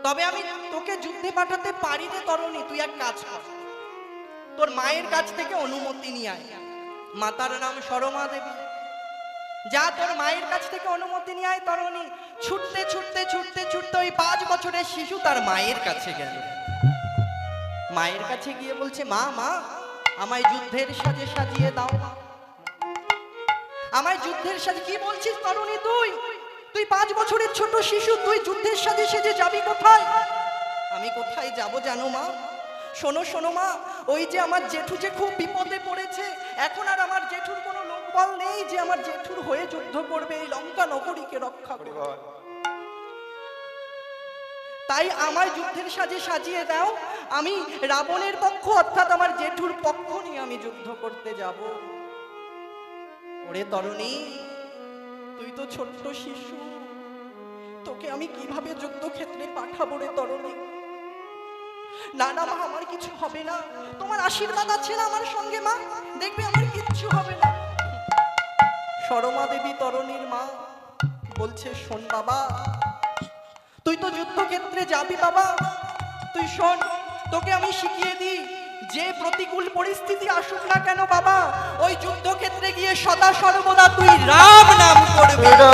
তবে আমি তোকে যুদ্ধে পাঠাতে পারি রে তরণী। তুই এক কাজ কর, তোর মায়ের কাছ থেকে অনুমতি নিয়ে আয়। মাতার নাম সরমা দেবী। যা তোর মায়ের কাছ থেকে অনুমতি নিয়ে আয় তরণী। ছুটতে ছুটতে ছুটতে ছুটতে ওই 5 বছরের শিশু তার মায়ের কাছে গেল। মায়ের কাছে গিয়ে বলছে, মা মা আমায় যুদ্ধের সাজে সাজিয়ে দাও, আমায় যুদ্ধের সাজে। কি বলছিস তরণী? তুই তুই 5 বছরের ছোট শিশু, তুই যুদ্ধের সাজে সেজে যাবি কোথায়? আমি কোথায় যাব জানো মা? শোনো শোনো মা, ওই যে আমার জেঠু যে খুব বিপদে পড়েছে, এখন আর আমার জেঠুর কোনো লোকবল নেই যে আমার জেঠুর হয়ে যুদ্ধ করবে, এই লঙ্কা নগরীকে রক্ষা করবে। তাই আমায় যুদ্ধের সাজে সাজিয়ে দাও, আমি রাবণের পক্ষ অর্থাৎ আমার জেঠুর পক্ষ নিয়ে আমি যুদ্ধ করতে যাব। ওরে তরুণী, তুই তো ছোট্ট শিশু, তোকে আমি কিভাবে যুদ্ধক্ষেত্রে পাঠাবো রে তরুণী? না না মা, আমার কিছু হবে না, তোমার আশীর্বাদ আছে না আমার সঙ্গে মা, দেখবে আমার কিচ্ছু হবে না। সরমা দেবী তরুণীর মা বলছে, শোন বাবা, তুই তো যুদ্ধক্ষেত্রে যাবি বাবা, তুই শোন, তোকে আমি শিখিয়ে দিই, যে প্রতিকূল পরিস্থিতি আসুক না কেন বাবা, ওই যুদ্ধক্ষেত্রে গিয়ে সদা সর্বদা তুই রাম নাম করবি।